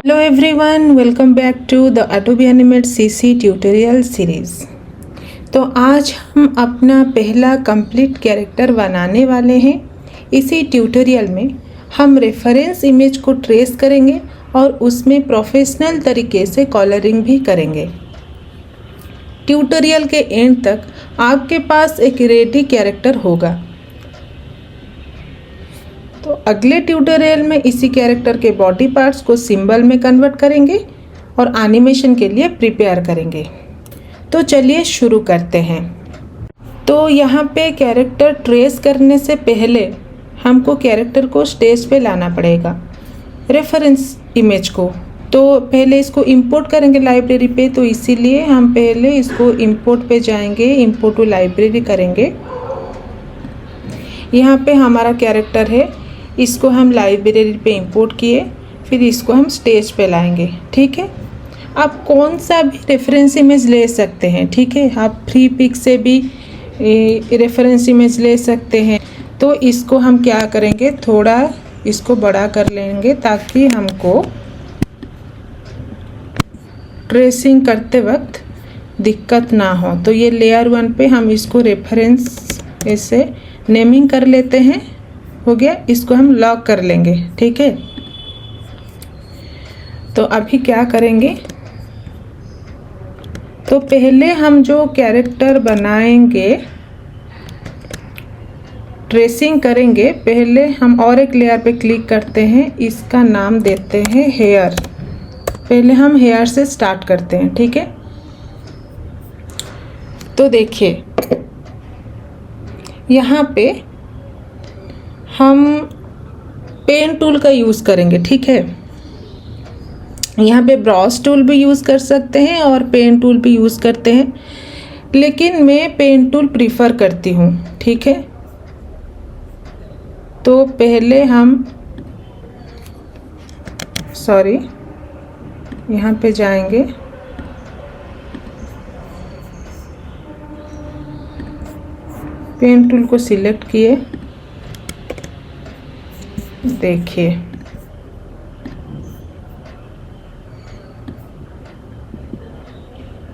Hello everyone, welcome back to the Adobe Animate CC tutorial series. तो आज हम अपना पहला कंप्लीट कैरेक्टर बनाने वाले हैं। इसी ट्यूटोरियल में हम रेफरेंस इमेज को ट्रेस करेंगे और उसमें प्रोफेशनल तरीके से कलरिंग भी करेंगे। ट्यूटोरियल के एंड तक आपके पास एक रेडी कैरेक्टर होगा। तो अगले ट्यूटोरियल में इसी कैरेक्टर के बॉडी पार्ट्स को सिंबल में कन्वर्ट करेंगे और एनिमेशन के लिए प्रिपेयर करेंगे। तो चलिए शुरू करते हैं। तो यहाँ पे कैरेक्टर ट्रेस करने से पहले हमको कैरेक्टर को स्टेज पे लाना पड़ेगा, रेफरेंस इमेज को। तो पहले इसको इंपोर्ट करेंगे लाइब्रेरी पे, तो इसीलिए हम पहले इसको इंपोर्ट पे जाएंगे, इंपोर्ट टू लाइब्रेरी करेंगे। यहाँ पे हमारा कैरेक्टर है, इसको हम लाइब्रेरी पे इंपोर्ट किए, फिर इसको हम स्टेज पे लाएंगे। ठीक है, आप कौन सा भी रेफरेंस इमेज ले सकते हैं। ठीक है, आप फ्री पिक से भी रेफरेंस इमेज ले सकते हैं। तो इसको हम क्या करेंगे, थोड़ा इसको बड़ा कर लेंगे ताकि हमको ट्रेसिंग करते वक्त दिक्कत ना हो। तो ये लेयर 1 पे हम इसको रेफरेंस ऐसे नेमिंग कर लेते हैं। हो गया, इसको हम लॉक कर लेंगे। ठीक है, तो अभी क्या करेंगे, तो पहले हम जो कैरेक्टर बनाएंगे, ट्रेसिंग करेंगे, पहले हम और एक लेयर पे क्लिक करते हैं, इसका नाम देते हैं हेयर। पहले हम हेयर से स्टार्ट करते हैं। ठीक है, तो देखिए यहाँ पे हम पेन टूल का यूज़ करेंगे। ठीक है, यहाँ पे ब्रश टूल भी यूज़ कर सकते हैं और पेन टूल भी यूज़ करते हैं, लेकिन मैं पेन टूल प्रीफर करती हूँ। ठीक है, तो पहले हम यहाँ पे जाएंगे, पेन टूल को सिलेक्ट किए, देखिए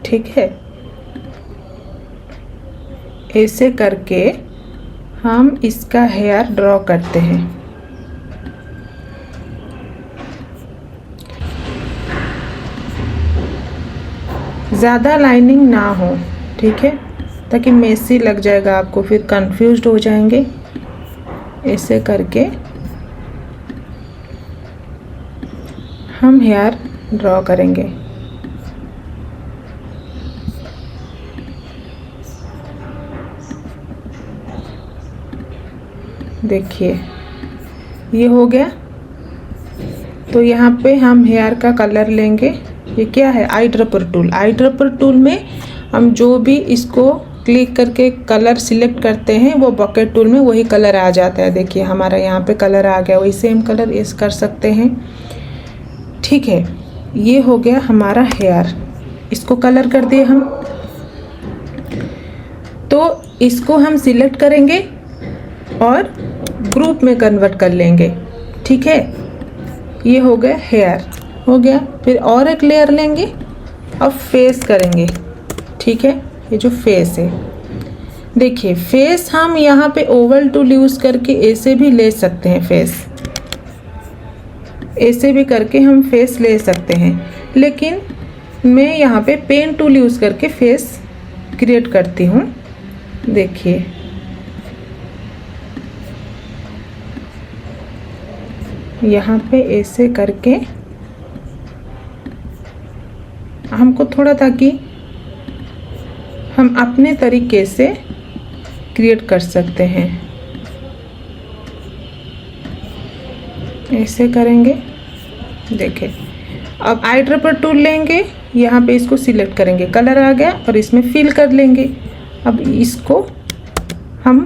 ठीक है, ऐसे करके हम इसका हेयर ड्रॉ करते हैं। ज़्यादा लाइनिंग ना हो, ठीक है, ताकि मेसी लग जाएगा, आपको फिर कंफ्यूज्ड हो जाएंगे। ऐसे करके हम हेयर ड्रॉ करेंगे। देखिए ये हो गया। तो यहाँ पे हम हेयर का कलर लेंगे। ये क्या है, eye dropper tool. Eye dropper tool में हम जो भी इसको क्लिक करके कलर सिलेक्ट करते हैं, वो बकेट टूल में वही कलर आ जाता है। देखिए हमारा यहाँ पे कलर आ गया, वही सेम कलर इस कर सकते हैं। ठीक है, ये हो गया हमारा हेयर, इसको कलर कर दिए हम। तो इसको हम सिलेक्ट करेंगे और ग्रुप में कन्वर्ट कर लेंगे। ठीक है, ये हो गया हेयर, हो गया। फिर और एक लेयर लेंगे, अब फेस करेंगे। ठीक है, ये जो फेस है, देखिए फेस हम यहाँ पे ओवल टूल यूज़ करके ऐसे भी ले सकते हैं। फेस ऐसे भी करके हम फेस ले सकते हैं, लेकिन मैं यहाँ पे पेन टूल यूज़ करके फेस क्रिएट करती हूँ। देखिए यहाँ पे ऐसे करके हमको थोड़ा, ताकि हम अपने तरीके से क्रिएट कर सकते हैं। ऐसे करेंगे। देखिए अब आई ड्रॉपर टूल लेंगे, यहाँ पे इसको सिलेक्ट करेंगे, कलर आ गया, और इसमें फिल कर लेंगे। अब इसको हम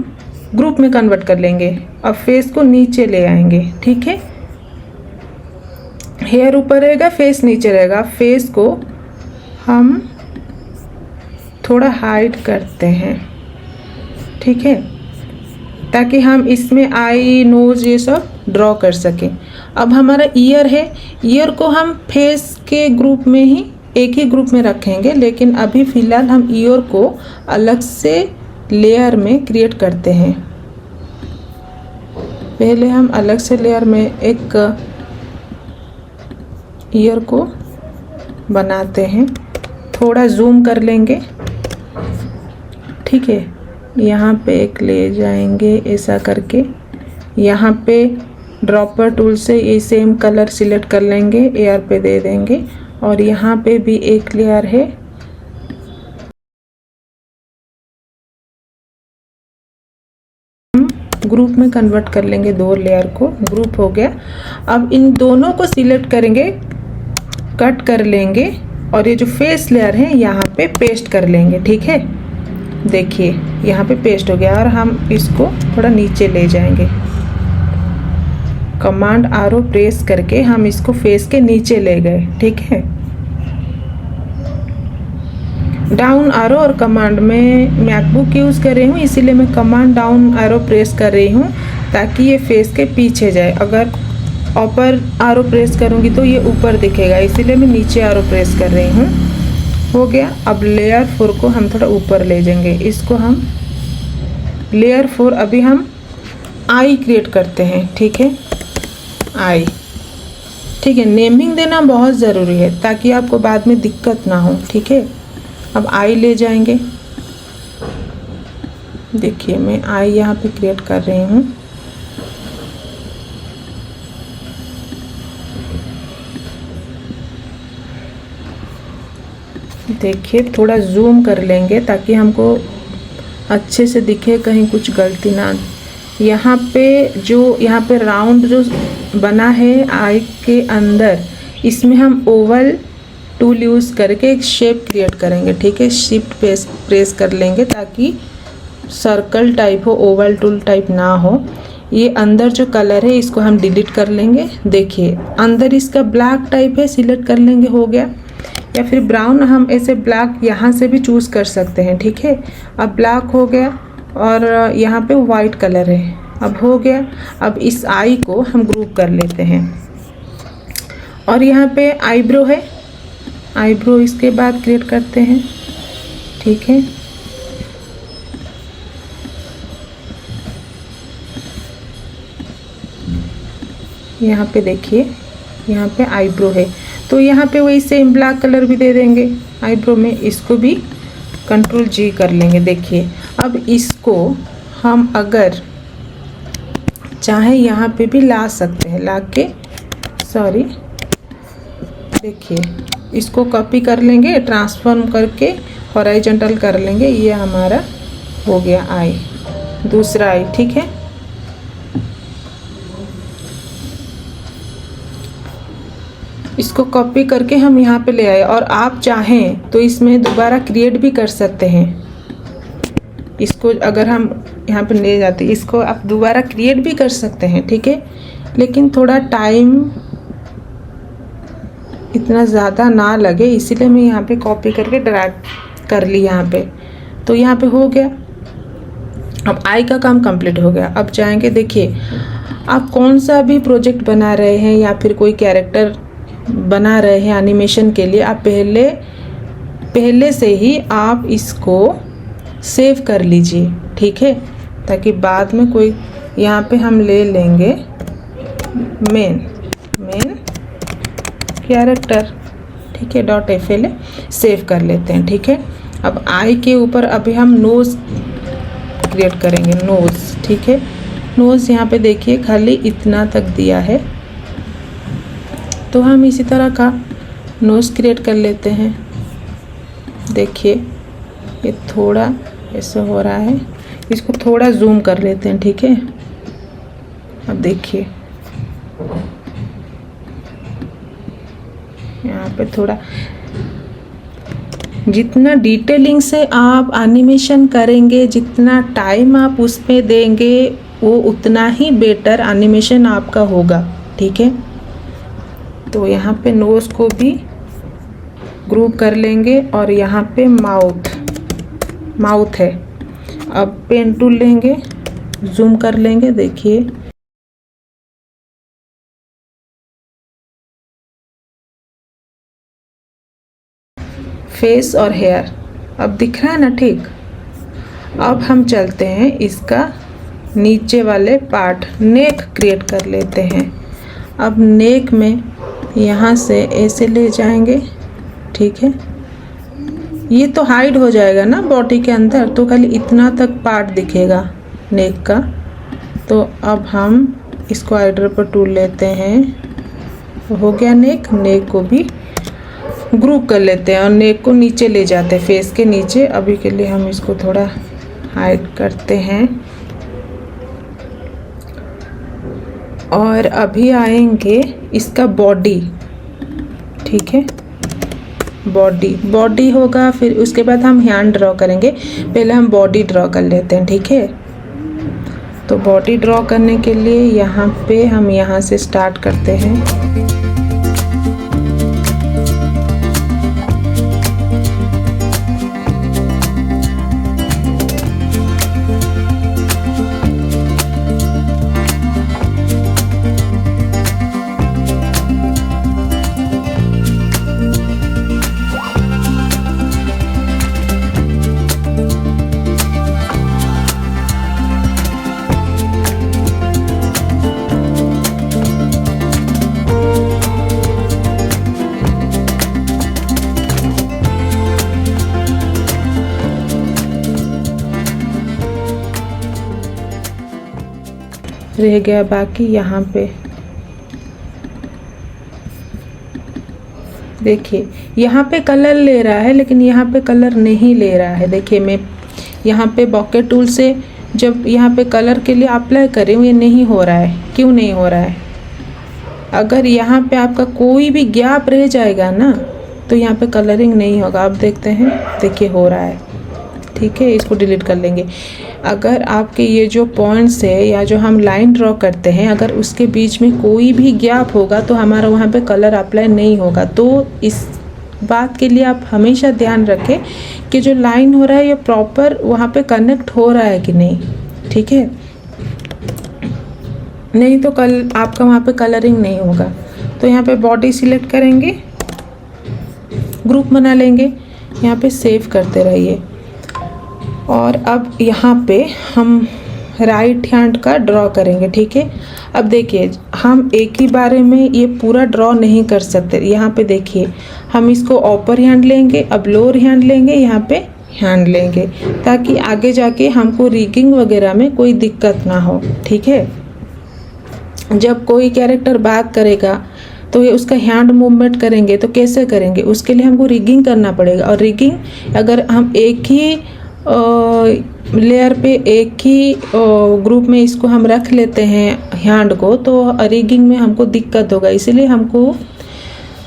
ग्रुप में कन्वर्ट कर लेंगे। अब फेस को नीचे ले आएंगे। ठीक है, हेयर ऊपर रहेगा, फेस नीचे रहेगा। फेस को हम थोड़ा हाइड करते हैं। ठीक है, ताकि हम इसमें आई नोज़ ये सब ड्रॉ कर सकें। अब हमारा ईयर है, ईयर को हम फेस के ग्रुप में ही एक ही ग्रुप में रखेंगे, लेकिन अभी फ़िलहाल हम ईयर को अलग से लेयर में क्रिएट करते हैं। पहले हम अलग से लेयर में एक ईयर को बनाते हैं। थोड़ा जूम कर लेंगे, ठीक है। यहाँ पे एक ले जाएंगे ऐसा करके, यहाँ पे ड्रॉपर टूल से ये सेम कलर सिलेक्ट कर लेंगे, एयर पे दे देंगे और यहाँ पे भी एक लेयर है, हम ग्रुप में कन्वर्ट कर लेंगे। 2 लेयर को ग्रुप हो गया। अब इन दोनों को सिलेक्ट करेंगे, कट कर लेंगे और ये जो फेस लेयर है यहाँ पे पेस्ट कर लेंगे, ठीक है। देखिए यहाँ पे पेस्ट हो गया और हम इसको थोड़ा नीचे ले जाएंगे। कमांड आरो प्रेस करके हम इसको फेस के नीचे ले गए, ठीक है। डाउन आरो और कमांड में मैकबुक यूज़ कर रही हूँ, इसीलिए मैं कमांड डाउन आरो प्रेस कर रही हूँ ताकि ये फेस के पीछे जाए। अगर ऊपर आरो प्रेस करूँगी तो ये ऊपर दिखेगा, इसीलिए मैं नीचे आरो प्रेस कर रही हूँ। हो गया। अब लेयर 4 को हम थोड़ा ऊपर ले जाएंगे। इसको हम लेयर 4 अभी हम आई क्रिएट करते हैं, ठीक है। आई, ठीक है। नेमिंग देना बहुत ज़रूरी है ताकि आपको बाद में दिक्कत ना हो, ठीक है। अब आई ले जाएंगे। देखिए मैं आई यहाँ पे क्रिएट कर रही हूँ। देखिए थोड़ा जूम कर लेंगे ताकि हमको अच्छे से दिखे, कहीं कुछ गलती ना। यहाँ पे राउंड जो बना है आई के अंदर, इसमें हम ओवल टूल यूज़ करके एक शेप क्रिएट करेंगे, ठीक है। शिफ्ट प्रेस कर लेंगे ताकि सर्कल टाइप हो, ओवल टूल टाइप ना हो। ये अंदर जो कलर है इसको हम डिलीट कर लेंगे। देखिए अंदर इसका ब्लैक टाइप है, सिलेक्ट कर लेंगे, हो गया। या फिर ब्राउन, हम ऐसे ब्लैक यहाँ से भी चूज़ कर सकते हैं, ठीक है। अब ब्लैक हो गया और यहाँ पे वाइट कलर है, अब हो गया। अब इस आई को हम ग्रुप कर लेते हैं और यहाँ पे आईब्रो है, आईब्रो इसके बाद क्रिएट करते हैं, ठीक है। यहाँ पे देखिए यहाँ पे आईब्रो है, तो यहाँ पे वही सेम ब्लैक कलर भी दे देंगे आईब्रो में। इसको भी कंट्रोल जी कर लेंगे। देखिए अब इसको हम अगर चाहे यहाँ पे भी ला सकते हैं, ला के सॉरी, देखिए इसको कॉपी कर लेंगे, ट्रांसफॉर्म करके हॉरिजॉन्टल कर लेंगे। ये हमारा हो गया आई, दूसरा आई, ठीक है। इसको कॉपी करके हम यहाँ पे ले आए और आप चाहें तो इसमें दोबारा क्रिएट भी कर सकते हैं। इसको अगर हम यहाँ पे ले जाते, इसको आप दोबारा क्रिएट भी कर सकते हैं, ठीक है। लेकिन थोड़ा टाइम इतना ज़्यादा ना लगे, इसीलिए मैं यहाँ पे कॉपी करके ड्रैग कर ली यहाँ पे। तो यहाँ पे हो गया। अब आई का काम कंप्लीट हो गया। अब जाएंगे, देखिए आप कौन सा भी प्रोजेक्ट बना रहे हैं या फिर कोई कैरेक्टर बना रहे हैं एनिमेशन के लिए, आप पहले से ही आप इसको सेव कर लीजिए, ठीक है। ताकि बाद में कोई, यहाँ पे हम ले लेंगे मेन कैरेक्टर, ठीक है, .fl सेव कर लेते हैं, ठीक है। अब आई के ऊपर अभी हम नोज़ क्रिएट करेंगे, नोज़, ठीक है। नोज़ यहाँ पे देखिए खाली इतना तक दिया है, तो हम इसी तरह का नोज़ क्रिएट कर लेते हैं। देखिए ये थोड़ा ऐसे हो रहा है, इसको थोड़ा जूम कर लेते हैं, ठीक है। अब देखिए यहाँ पे थोड़ा, जितना डिटेलिंग से आप एनिमेशन करेंगे, जितना टाइम आप उसमें देंगे, वो उतना ही बेटर एनिमेशन आपका होगा, ठीक है। तो यहाँ पे नोज़ को भी ग्रुप कर लेंगे और यहाँ पे माउथ है। अब पेन टूल लेंगे जूम कर लेंगे। देखिए फेस और हेयर अब दिख रहा है ना ठीक। अब हम चलते हैं इसका नीचे वाले पार्ट, नेक क्रिएट कर लेते हैं। अब नेक में यहाँ से ऐसे ले जाएंगे, ठीक है। ये तो हाइड हो जाएगा ना बॉडी के अंदर, तो खाली इतना तक पार्ट दिखेगा नेक का। तो अब हम इसको आईड्रॉपर टूल लेते हैं। हो गया नेक। नेक को भी ग्रुप कर लेते हैं और नेक को नीचे ले जाते हैं, फेस के नीचे। अभी के लिए हम इसको थोड़ा हाइड करते हैं। और अभी आएंगे इसका बॉडी, ठीक है। बॉडी होगा, फिर उसके बाद हम हैंड ड्रॉ करेंगे। पहले हम बॉडी ड्रॉ कर लेते हैं, ठीक है। तो बॉडी ड्रॉ करने के लिए यहाँ पे हम यहाँ से स्टार्ट करते हैं। रह गया बाकी यहाँ पे। देखिए यहाँ पे कलर ले रहा है, लेकिन यहाँ पे कलर नहीं ले रहा है। देखिए मैं यहाँ पे बॉके टूल से जब यहाँ पे कलर के लिए अप्लाई कर रही हूँ, ये नहीं हो रहा है। क्यों नहीं हो रहा है? अगर यहाँ पे आपका कोई भी गैप रह जाएगा ना, तो यहाँ पे कलरिंग नहीं होगा। अब देखते हैं, देखिए हो रहा है, ठीक है। इसको डिलीट कर लेंगे। अगर आपके ये जो पॉइंट्स है या जो हम लाइन ड्रॉ करते हैं, अगर उसके बीच में कोई भी गैप होगा तो हमारा वहाँ पे कलर अप्लाई नहीं होगा। तो इस बात के लिए आप हमेशा ध्यान रखें कि जो लाइन हो रहा है ये प्रॉपर वहाँ पे कनेक्ट हो रहा है कि नहीं, ठीक है। नहीं तो कल आपका वहाँ पे कलरिंग नहीं होगा। तो यहाँ पे बॉडी सिलेक्ट करेंगे, ग्रुप बना लेंगे, यहाँ पे सेव करते रहिए। और अब यहाँ पे हम राइट हैंड का ड्रॉ करेंगे, ठीक है। अब देखिए हम एक ही बारे में ये पूरा ड्रॉ नहीं कर सकते। यहाँ पे देखिए हम इसको अपर हैंड लेंगे, अब लोअर हैंड लेंगे, यहाँ पे हैंड लेंगे, ताकि आगे जाके हमको रिगिंग वगैरह में कोई दिक्कत ना हो, ठीक है। जब कोई कैरेक्टर बात करेगा तो ये उसका हैंड मूवमेंट करेंगे, तो कैसे करेंगे? उसके लिए हमको रिगिंग करना पड़ेगा। और रिगिंग अगर हम एक ही लेयर पे, एक ही ग्रुप में इसको हम रख लेते हैं हैंड को, तो रिगिंग में हमको दिक्कत होगा। इसलिए हमको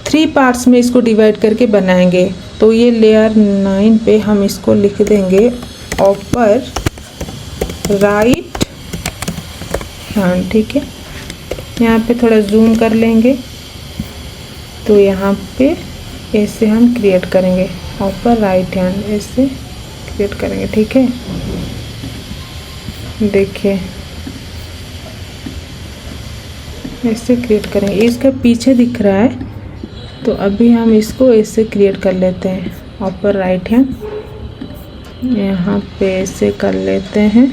3 पार्ट्स में इसको डिवाइड करके बनाएंगे। तो ये लेयर 9 पे हम इसको लिख देंगे अपर राइट हैंड, ठीक है। यहाँ पे थोड़ा जूम कर लेंगे, तो यहाँ पे ऐसे हम क्रिएट करेंगे, अपर राइट हैंड ऐसे क्रिएट करेंगे, ठीक है। देखिए ऐसे क्रिएट करेंगे। इसका पीछे दिख रहा है, तो अभी हम इसको ऐसे क्रिएट कर लेते हैं, अपर राइट हैंड यहाँ पे ऐसे कर लेते हैं।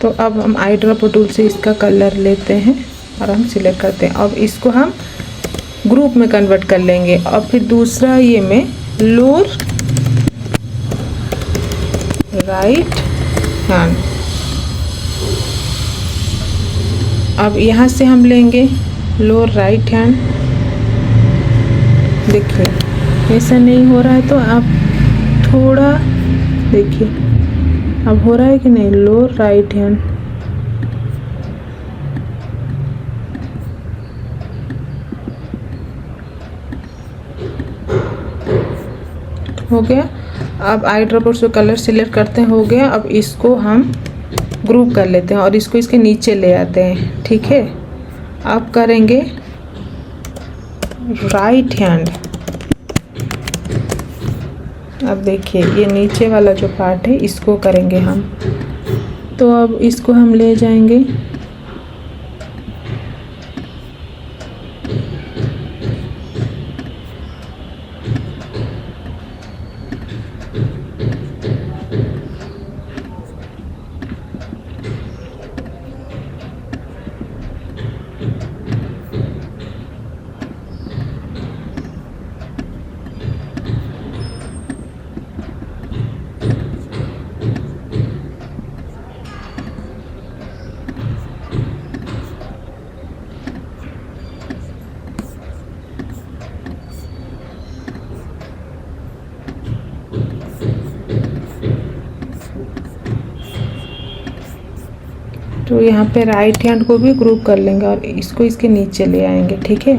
तो अब हम आईड्रॉपर टूल से इसका कलर लेते हैं और हम सिलेक्ट करते हैं। अब इसको हम ग्रुप में कन्वर्ट कर लेंगे। और फिर दूसरा ये में लोअर राइट हैंड, अब यहाँ से हम लेंगे लोअर राइट हैंड। देखिए ऐसा नहीं हो रहा है, तो आप थोड़ा देखिए अब हो रहा है कि नहीं। लोअर राइट हैंड, हो गया। अब आईड्रॉपर से कलर सिलेक्ट करते हैं, हो गया। अब इसको हम ग्रुप कर लेते हैं और इसको इसके नीचे ले आते हैं, ठीक है। अब करेंगे राइट हैंड, अब देखिए ये नीचे वाला जो पार्ट है इसको करेंगे हम। तो अब इसको हम ले जाएंगे, तो यहाँ पे राइट हैंड को भी ग्रुप कर लेंगे और इसको इसके नीचे ले आएंगे, ठीक है।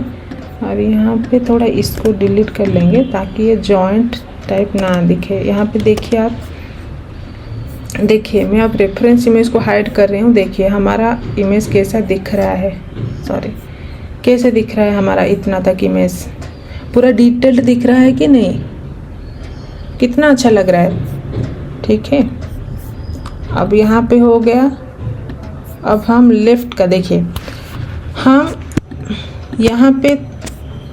और यहाँ पे थोड़ा इसको डिलीट कर लेंगे ताकि ये जॉइंट टाइप ना दिखे। यहाँ पे देखिए आप, देखिए मैं अब रेफरेंस इमेज को हाइड कर रही हूँ। देखिए हमारा इमेज कैसा दिख रहा है, सॉरी कैसे दिख रहा है हमारा इतना तक इमेज, पूरा डिटेल्ड दिख रहा है कि नहीं, कितना अच्छा लग रहा है, ठीक है। अब यहाँ पे हो गया। अब हम लेफ़्ट का देखिए, हम यहाँ पे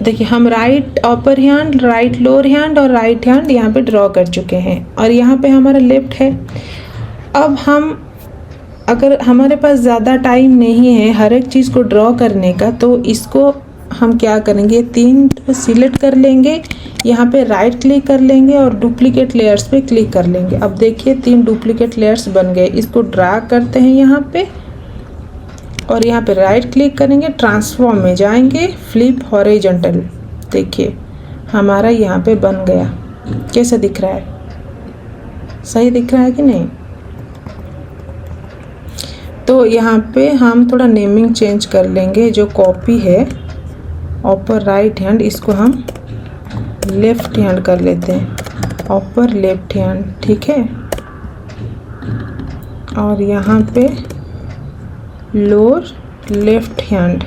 देखिए हम right upper hand, right lower hand और राइट हैंड यहाँ पे ड्रॉ कर चुके हैं और यहाँ पे हमारा लेफ़्ट है। अब हम, अगर हमारे पास ज़्यादा टाइम नहीं है हर एक चीज़ को ड्रॉ करने का, तो इसको हम क्या करेंगे, 3 सिलेक्ट कर लेंगे, यहाँ पे राइट क्लिक कर लेंगे और डुप्लीकेट लेयर्स पे क्लिक कर लेंगे। अब देखिए 3 डुप्लीकेट लेयर्स बन गए। इसको ड्रैग करते हैं यहाँ पे और यहाँ पे राइट क्लिक करेंगे, ट्रांसफॉर्म में जाएंगे, फ्लिप हॉरिजॉन्टल। देखिए हमारा यहाँ पे बन गया। कैसा दिख रहा है, सही दिख रहा है कि नहीं। तो यहाँ पे हम थोड़ा नेमिंग चेंज कर लेंगे। जो कॉपी है अपर राइट हैंड, इसको हम लेफ्ट हैंड कर लेते हैं, अपर लेफ्ट हैंड, ठीक है। और यहाँ पे लोअर लेफ्ट हैंड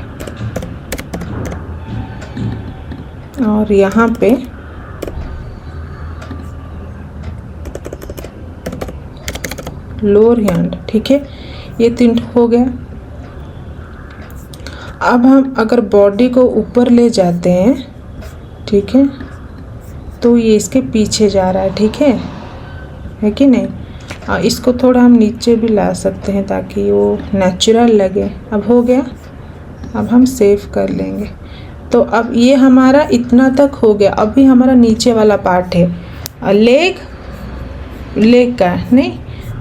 और यहाँ पे लोअर हैंड, ठीक है। ये 3 हो गया। अब हम अगर बॉडी को ऊपर ले जाते हैं, ठीक है, तो ये इसके पीछे जा रहा है, ठीक है कि नहीं। इसको थोड़ा हम नीचे भी ला सकते हैं ताकि वो नेचुरल लगे। अब हो गया। अब हम सेव कर लेंगे। तो अब ये हमारा इतना तक हो गया। अभी हमारा नीचे वाला पार्ट है लेग का नहीं,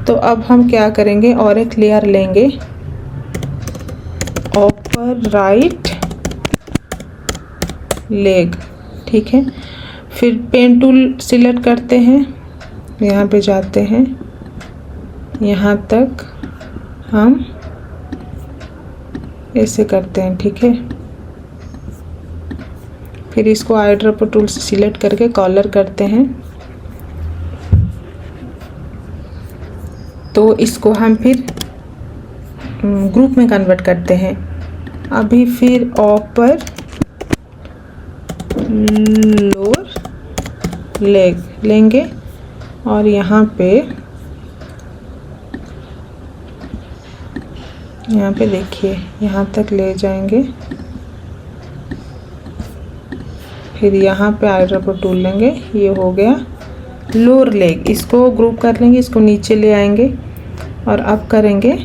तो अब हम क्या करेंगे, और एक लेयर लेंगे, अपर राइट लेग, ठीक है। फिर पेन टूल सिलेक्ट करते हैं, यहाँ पे जाते हैं, यहाँ तक हम ऐसे करते हैं, ठीक है। फिर इसको आई ड्रॉपर टूल से सिलेक्ट करके कॉलर करते हैं। तो इसको हम फिर ग्रुप में कन्वर्ट करते हैं। अभी फिर अपर लोअर लेग लेंगे और यहाँ पे देखिए यहाँ तक ले जाएंगे। फिर यहाँ पे आई ड्रॉपर टूल लेंगे, ये हो गया लोअर लेग। इसको ग्रुप कर लेंगे, इसको नीचे ले आएंगे और अब करेंगे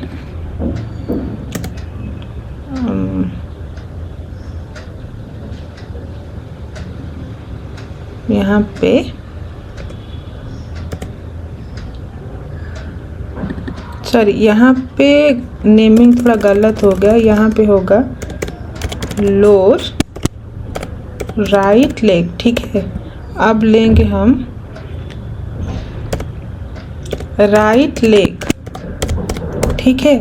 यहाँ पे सॉरी, यहाँ पे नेमिंग थोड़ा गलत हो गया। यहाँ पे होगा लोअर राइट लेग, ठीक है। अब लेंगे हम राइट लेग, ठीक है।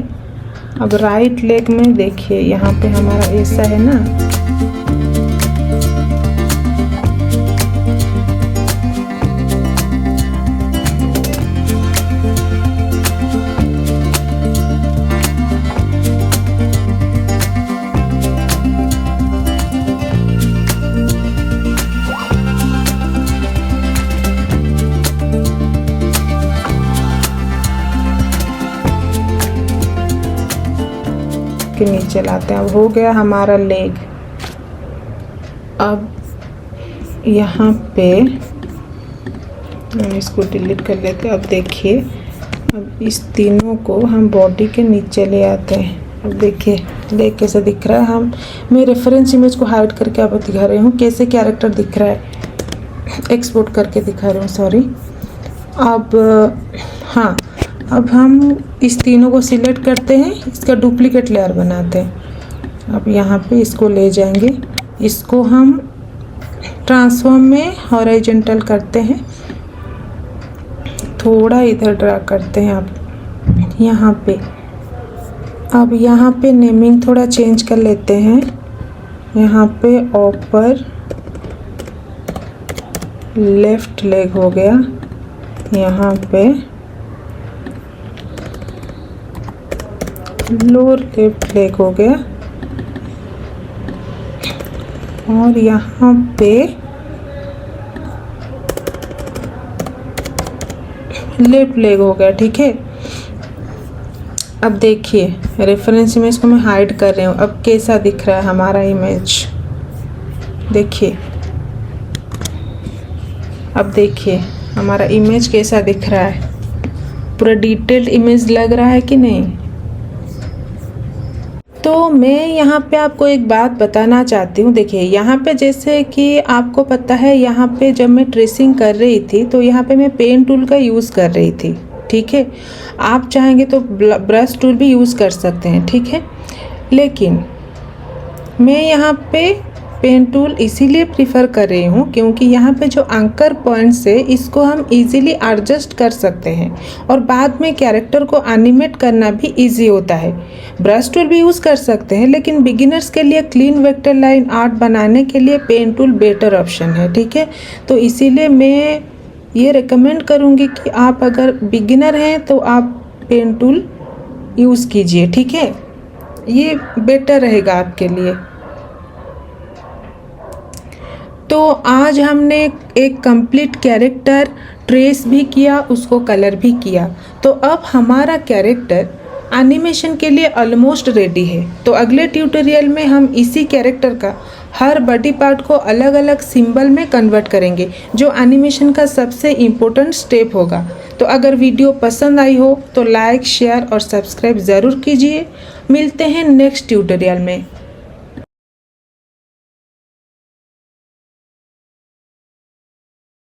अब राइट लेग में देखिए यहाँ पे हमारा ऐसा है ना, के नीचे लाते हैं। अब हो गया हमारा लेग। अब यहाँ पे हम इसको डिलीट कर लेते हैं। अब देखिए, अब इस तीनों को हम बॉडी के नीचे ले आते हैं। अब देखिए लेग कैसे दिख रहा है। मैं रेफरेंस इमेज को हाइड करके अब दिखा रही हूँ कैसे कैरेक्टर दिख रहा है, एक्सपोर्ट करके दिखा रही हूँ, सॉरी। अब हाँ, अब हम इस तीनों को सिलेक्ट करते हैं, इसका डुप्लीकेट लेयर बनाते हैं। अब यहाँ पे इसको ले जाएंगे, इसको हम ट्रांसफॉर्म में हॉरिजॉन्टल करते हैं, थोड़ा इधर ड्रा करते हैं आप यहाँ पे। अब यहाँ पे नेमिंग थोड़ा चेंज कर लेते हैं। यहाँ पे ऊपर लेफ्ट लेग हो गया, यहाँ पे लोअर लेफ्ट लेग हो गया, और यहाँ पे लेफ्ट लेग हो गया। ठीक है, अब देखिए रेफरेंस इमेज को मैं हाइड कर रही हूँ। अब कैसा दिख रहा है हमारा इमेज, देखिए। अब देखिए हमारा इमेज कैसा दिख रहा है, पूरा डिटेल्ड इमेज लग रहा है कि नहीं। तो मैं यहाँ पे आपको एक बात बताना चाहती हूँ। देखिए यहाँ पे जैसे कि आपको पता है, यहाँ पे जब मैं ट्रेसिंग कर रही थी तो यहाँ पे मैं पेन टूल का यूज़ कर रही थी। ठीक है, आप चाहेंगे तो ब्रश टूल भी यूज़ कर सकते हैं। ठीक है, लेकिन मैं यहाँ पे पेन टूल इसीलिए प्रीफर कर रही हूँ क्योंकि यहाँ पे जो एंकर पॉइंट्स है इसको हम इजीली एडजस्ट कर सकते हैं और बाद में कैरेक्टर को एनिमेट करना भी इजी होता है। ब्रश टूल भी यूज़ कर सकते हैं, लेकिन बिगिनर्स के लिए क्लीन वेक्टर लाइन आर्ट बनाने के लिए पेन टूल बेटर ऑप्शन है। ठीक है, तो इसीलिए मैं ये रिकमेंड करूँगी कि आप अगर बिगिनर हैं तो आप पेन टूल यूज़ कीजिए। ठीक है, ये बेटर रहेगा आपके लिए। तो आज हमने एक कंप्लीट कैरेक्टर ट्रेस भी किया, उसको कलर भी किया। तो अब हमारा कैरेक्टर एनिमेशन के लिए ऑलमोस्ट रेडी है। तो अगले ट्यूटोरियल में हम इसी कैरेक्टर का हर बॉडी पार्ट को अलग अलग सिंबल में कन्वर्ट करेंगे, जो एनिमेशन का सबसे इम्पोर्टेंट स्टेप होगा। तो अगर वीडियो पसंद आई हो तो लाइक, शेयर और सब्सक्राइब ज़रूर कीजिए। मिलते हैं नेक्स्ट ट्यूटोरियल में।